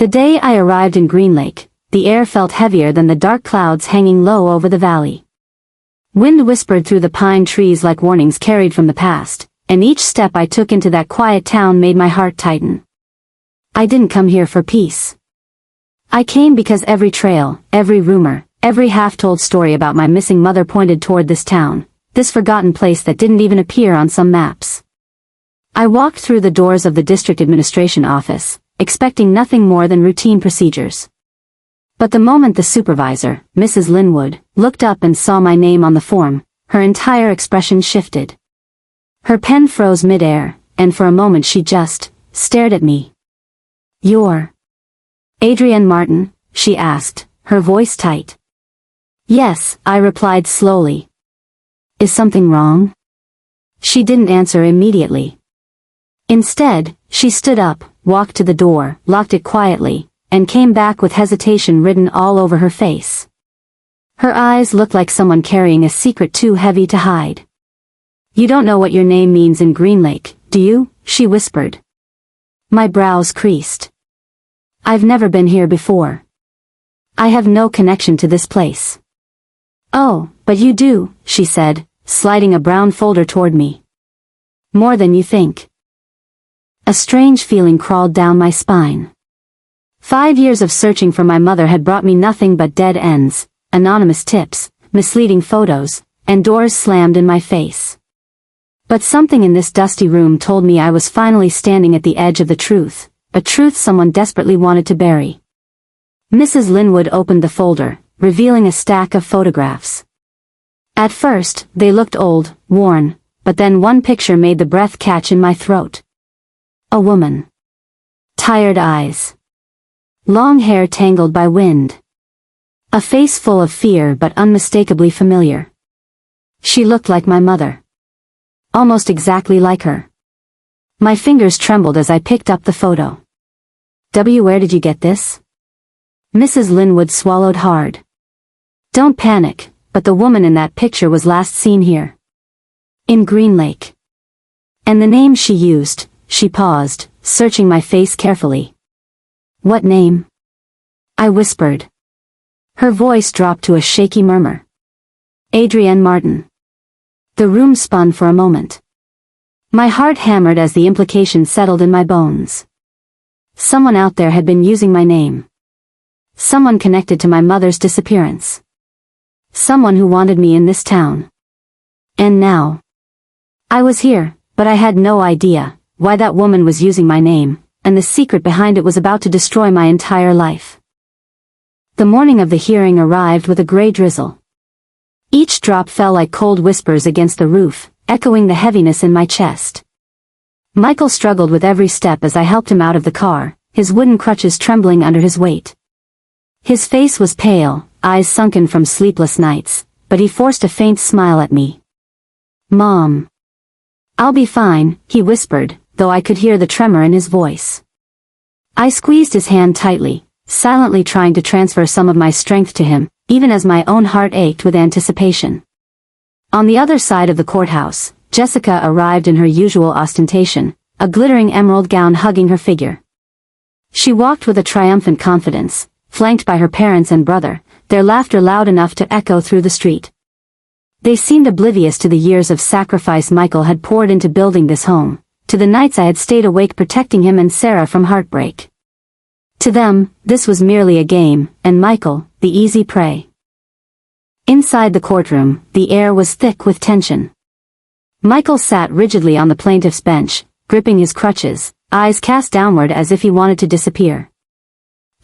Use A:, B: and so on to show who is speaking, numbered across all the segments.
A: The day I arrived in Green Lake, the air felt heavier than the dark clouds hanging low over the valley. Wind whispered through the pine trees like warnings carried from the past, and each step I took into that quiet town made my heart tighten. I didn't come here for peace. I came because every trail, every rumor, every half-told story about my missing mother pointed toward this town, this forgotten place that didn't even appear on some maps. I walked through the doors of the district administration office, expecting nothing more than routine procedures. But the moment the supervisor, Mrs. Linwood, looked up and saw my name on the form, her entire expression shifted. Her pen froze mid-air, and for a moment she just stared at me. "You're Adrienne Martin?" she asked, her voice tight. "Yes," I replied slowly. "Is something wrong?" She didn't answer immediately. Instead, she stood up, walked to the door, locked it quietly, and came back with hesitation written all over her face. Her eyes looked like someone carrying a secret too heavy to hide. "You don't know what your name means in Green Lake, do you?" she whispered. My brows creased. "I've never been here before. I have no connection to this place." "Oh, but you do," she said, sliding a brown folder toward me. "More than you think." A strange feeling crawled down my spine. 5 years of searching for my mother had brought me nothing but dead ends, anonymous tips, misleading photos, and doors slammed in my face. But something in this dusty room told me I was finally standing at the edge of the truth, a truth someone desperately wanted to bury. Mrs. Linwood opened the folder, revealing a stack of photographs. At first, they looked old, worn, but then one picture made the breath catch in my throat. A woman. Tired eyes. Long hair tangled by wind. A face full of fear but unmistakably familiar. She looked like my mother. Almost exactly like her. My fingers trembled as I picked up the photo. Where did you get this?" Mrs. Linwood swallowed hard. "Don't panic, but the woman in that picture was last seen here. In Green Lake." And the name she used, she paused, searching my face carefully. "What name?" I whispered. Her voice dropped to a shaky murmur. "Adrienne Martin." The room spun for a moment. My heart hammered as the implication settled in my bones. Someone out there had been using my name. Someone connected to my mother's disappearance. Someone who wanted me in this town. And now, I was here, but I had no idea why that woman was using my name, and the secret behind it was about to destroy my entire life. The morning of the hearing arrived with a gray drizzle. Each drop fell like cold whispers against the roof, echoing the heaviness in my chest. Michael struggled with every step as I helped him out of the car, his wooden crutches trembling under his weight. His face was pale, eyes sunken from sleepless nights, but he forced a faint smile at me. "Mom. I'll be fine," he whispered, though I could hear the tremor in his voice. I squeezed his hand tightly, silently trying to transfer some of my strength to him, even as my own heart ached with anticipation. On the other side of the courthouse, Jessica arrived in her usual ostentation, a glittering emerald gown hugging her figure. She walked with a triumphant confidence, flanked by her parents and brother, their laughter loud enough to echo through the street. They seemed oblivious to the years of sacrifice Michael had poured into building this home, to the nights I had stayed awake protecting him and Sarah from heartbreak. To them, this was merely a game, and Michael, the easy prey. Inside the courtroom, the air was thick with tension. Michael sat rigidly on the plaintiff's bench, gripping his crutches, eyes cast downward as if he wanted to disappear.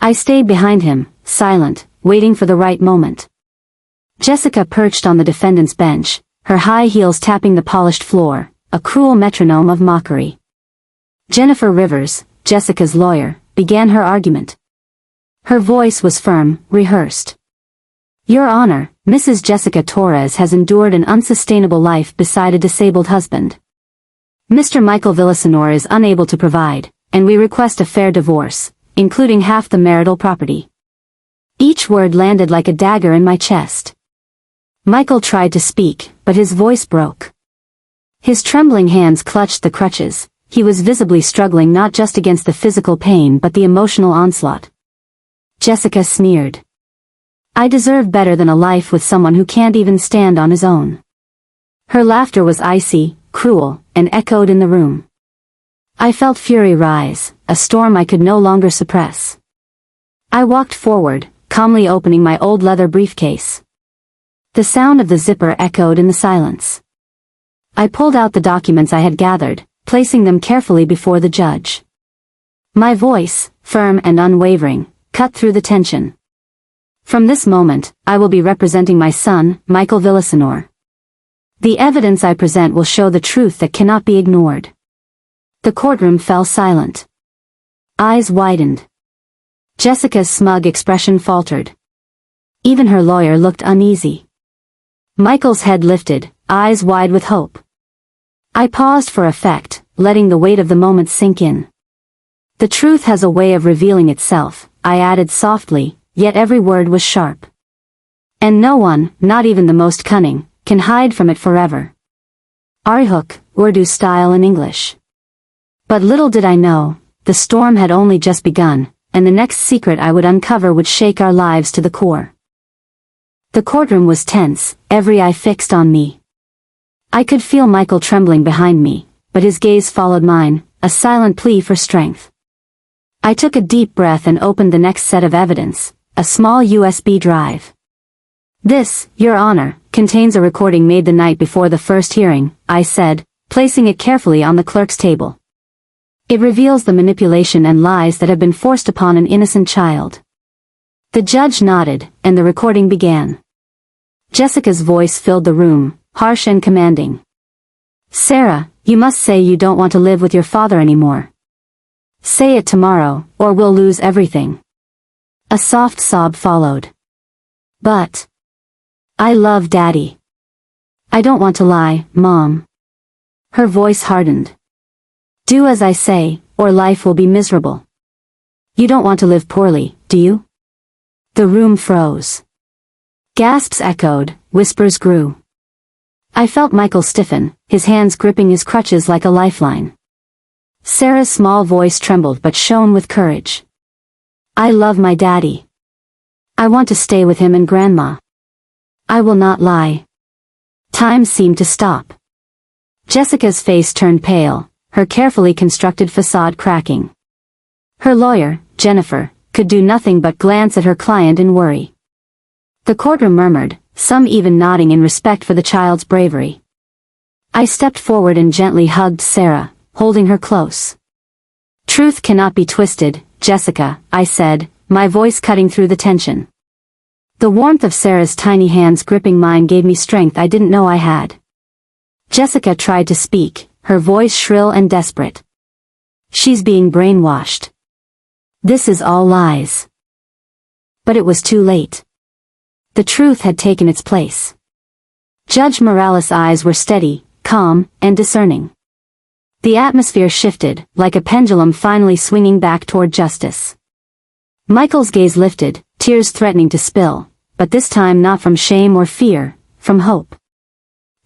A: I stayed behind him, silent, waiting for the right moment. Jessica perched on the defendant's bench, her high heels tapping the polished floor, a cruel metronome of mockery. Jennifer Rivers, Jessica's lawyer, began her argument. Her voice was firm, rehearsed. "Your Honor, Mrs. Jessica Torres has endured an unsustainable life beside a disabled husband. Mr. Michael Villasenor is unable to provide, and we request a fair divorce, including half the marital property." Each word landed like a dagger in my chest. Michael tried to speak, but his voice broke. His trembling hands clutched the crutches, he was visibly struggling not just against the physical pain but the emotional onslaught. Jessica sneered. I deserve better than a life with someone who can't even stand on his own. Her laughter was icy, cruel, and echoed in the room. I felt fury rise, a storm I could no longer suppress. I walked forward, calmly opening my old leather briefcase. The sound of the zipper echoed in the silence. I pulled out the documents I had gathered, placing them carefully before the judge. My voice, firm and unwavering, cut through the tension. From this moment, I will be representing my son, Michael Villasenor. The evidence I present will show the truth that cannot be ignored. The courtroom fell silent. Eyes widened. Jessica's smug expression faltered. Even her lawyer looked uneasy. Michael's head lifted, eyes wide with hope. I paused for effect, letting the weight of the moment sink in. The truth has a way of revealing itself, I added softly, yet every word was sharp. And no one, not even the most cunning, can hide from it forever. Arihuk, Urdu style in English. But little did I know, the storm had only just begun, and the next secret I would uncover would shake our lives to the core. The courtroom was tense, every eye fixed on me. I could feel Michael trembling behind me, but his gaze followed mine, a silent plea for strength. I took a deep breath and opened the next set of evidence, a small USB drive. This, Your Honor, contains a recording made the night before the first hearing, I said, placing it carefully on the clerk's table. It reveals the manipulation and lies that have been forced upon an innocent child. The judge nodded, and the recording began. Jessica's voice filled the room, harsh and commanding. Sarah, you must say you don't want to live with your father anymore. Say it tomorrow, or we'll lose everything. A soft sob followed. But I love Daddy. I don't want to lie, Mom. Her voice hardened. Do as I say, or life will be miserable. You don't want to live poorly, do you? The room froze. Gasps echoed, whispers grew. I felt Michael stiffen, his hands gripping his crutches like a lifeline. Sarah's small voice trembled but shone with courage. I love my daddy. I want to stay with him and Grandma. I will not lie. Time seemed to stop. Jessica's face turned pale, her carefully constructed facade cracking. Her lawyer, Jennifer, could do nothing but glance at her client in worry. The courtroom murmured, some even nodding in respect for the child's bravery. I stepped forward and gently hugged Sarah, holding her close. Truth cannot be twisted, Jessica, I said, my voice cutting through the tension. The warmth of Sarah's tiny hands gripping mine gave me strength I didn't know I had. Jessica tried to speak, her voice shrill and desperate. She's being brainwashed. This is all lies. But it was too late. The truth had taken its place. Judge Morales' eyes were steady, calm, and discerning. The atmosphere shifted, like a pendulum finally swinging back toward justice. Michael's gaze lifted, tears threatening to spill, but this time not from shame or fear, from hope.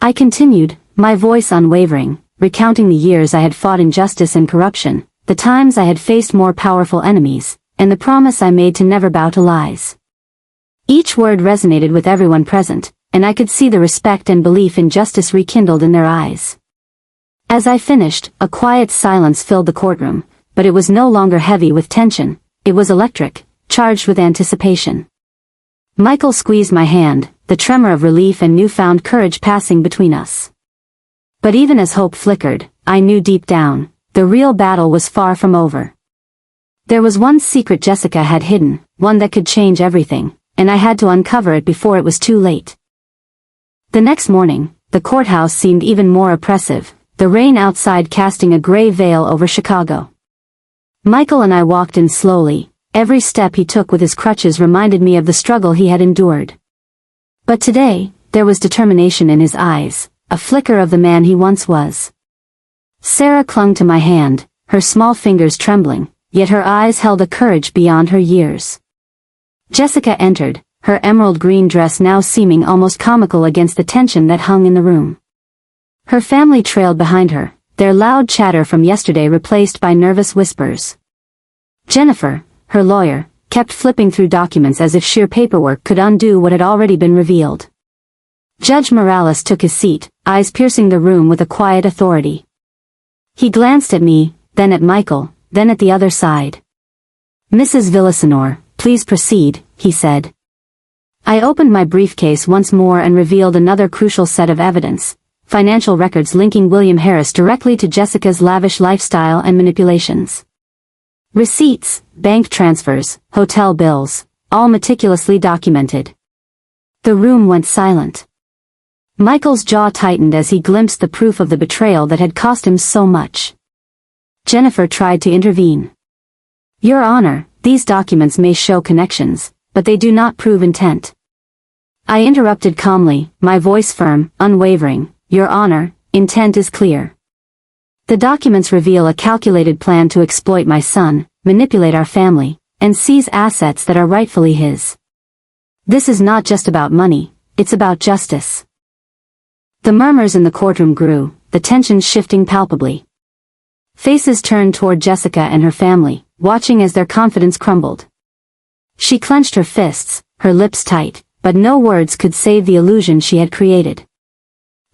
A: I continued, my voice unwavering, recounting the years I had fought injustice and corruption, the times I had faced more powerful enemies, and the promise I made to never bow to lies. Each word resonated with everyone present, and I could see the respect and belief in justice rekindled in their eyes. As I finished, a quiet silence filled the courtroom, but it was no longer heavy with tension, it was electric, charged with anticipation. Michael squeezed my hand, the tremor of relief and newfound courage passing between us. But even as hope flickered, I knew deep down, the real battle was far from over. There was one secret Jessica had hidden, one that could change everything, and I had to uncover it before it was too late. The next morning, the courthouse seemed even more oppressive, the rain outside casting a gray veil over Chicago. Michael and I walked in slowly, every step he took with his crutches reminded me of the struggle he had endured. But today, there was determination in his eyes, a flicker of the man he once was. Sarah clung to my hand, her small fingers trembling, yet her eyes held a courage beyond her years. Jessica entered, her emerald green dress now seeming almost comical against the tension that hung in the room. Her family trailed behind her, their loud chatter from yesterday replaced by nervous whispers. Jennifer, her lawyer, kept flipping through documents as if sheer paperwork could undo what had already been revealed. Judge Morales took his seat, eyes piercing the room with a quiet authority. He glanced at me, then at Michael, then at the other side. "Mrs. Villasenor, please proceed," he said. I opened my briefcase once more and revealed another crucial set of evidence, financial records linking William Harris directly to Jessica's lavish lifestyle and manipulations. Receipts, bank transfers, hotel bills, all meticulously documented. The room went silent. Michael's jaw tightened as he glimpsed the proof of the betrayal that had cost him so much. Jennifer tried to intervene. "Your Honor, these documents may show connections, but they do not prove intent." I interrupted calmly, my voice firm, unwavering. "Your Honor, intent is clear. The documents reveal a calculated plan to exploit my son, manipulate our family, and seize assets that are rightfully his. This is not just about money, it's about justice." The murmurs in the courtroom grew, the tension shifting palpably. Faces turned toward Jessica and her family, watching as their confidence crumbled. She clenched her fists, her lips tight, but no words could save the illusion she had created.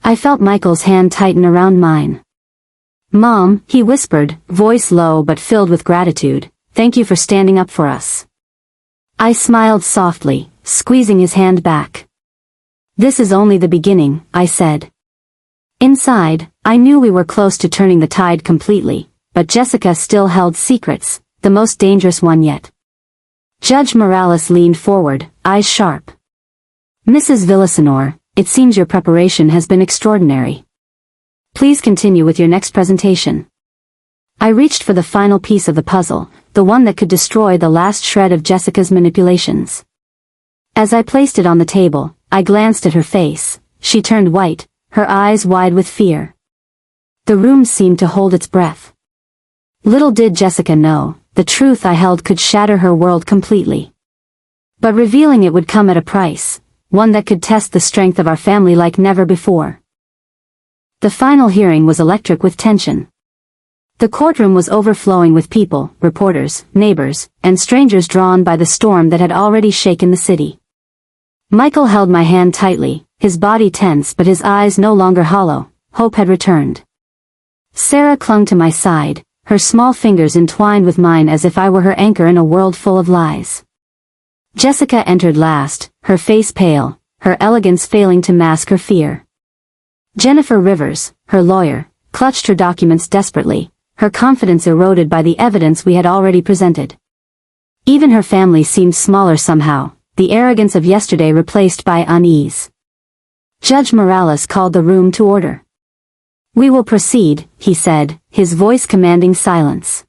A: I felt Michael's hand tighten around mine. "Mom," he whispered, voice low but filled with gratitude, "thank you for standing up for us." I smiled softly, squeezing his hand back. "This is only the beginning," I said. Inside, I knew we were close to turning the tide completely, but Jessica still held secrets, the most dangerous one yet. Judge Morales leaned forward, eyes sharp. "Mrs. Villasenor, it seems your preparation has been extraordinary. Please continue with your next presentation." I reached for the final piece of the puzzle, the one that could destroy the last shred of Jessica's manipulations. As I placed it on the table, I glanced at her face. She turned white, her eyes wide with fear. The room seemed to hold its breath. Little did Jessica know, the truth I held could shatter her world completely. But revealing it would come at a price, one that could test the strength of our family like never before. The final hearing was electric with tension. The courtroom was overflowing with people, reporters, neighbors, and strangers drawn by the storm that had already shaken the city. Michael held my hand tightly, his body tense but his eyes no longer hollow. Hope had returned. Sarah clung to my side, her small fingers entwined with mine as if I were her anchor in a world full of lies. Jessica entered last, her face pale, her elegance failing to mask her fear. Jennifer Rivers, her lawyer, clutched her documents desperately, her confidence eroded by the evidence we had already presented. Even her family seemed smaller somehow, the arrogance of yesterday replaced by unease. Judge Morales called the room to order. "We will proceed," he said, his voice commanding silence.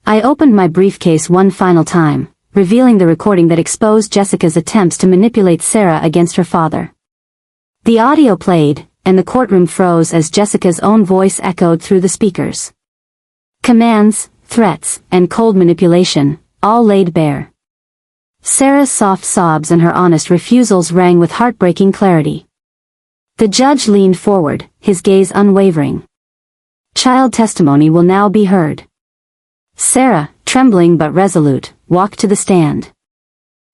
A: I opened my briefcase one final time, revealing the recording that exposed Jessica's attempts to manipulate Sarah against her father. The audio played, and the courtroom froze as Jessica's own voice echoed through the speakers. Commands, threats, and cold manipulation, all laid bare. Sarah's soft sobs and her honest refusals rang with heartbreaking clarity. The judge leaned forward, his gaze unwavering. Child testimony will now be heard. Sarah, trembling but resolute, walked to the stand.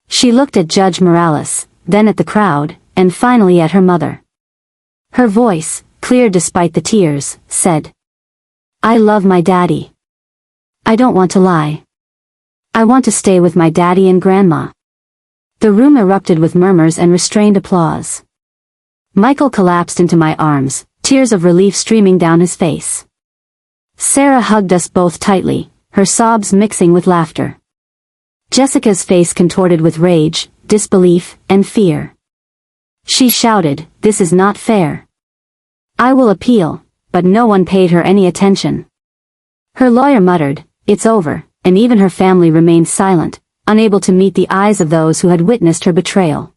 A: She looked at Judge Morales, then at the crowd, and finally at her mother. Her voice, clear despite the tears, said, "I love my daddy. I don't want to lie. I want to stay with my daddy and grandma." The room erupted with murmurs and restrained applause. Michael collapsed into my arms, tears of relief streaming down his face. Sarah hugged us both tightly, her sobs mixing with laughter. Jessica's face contorted with rage, disbelief, and fear. She shouted, "This is not fair. I will appeal," but no one paid her any attention. Her lawyer muttered, "It's over," and even her family remained silent, unable to meet the eyes of those who had witnessed her betrayal.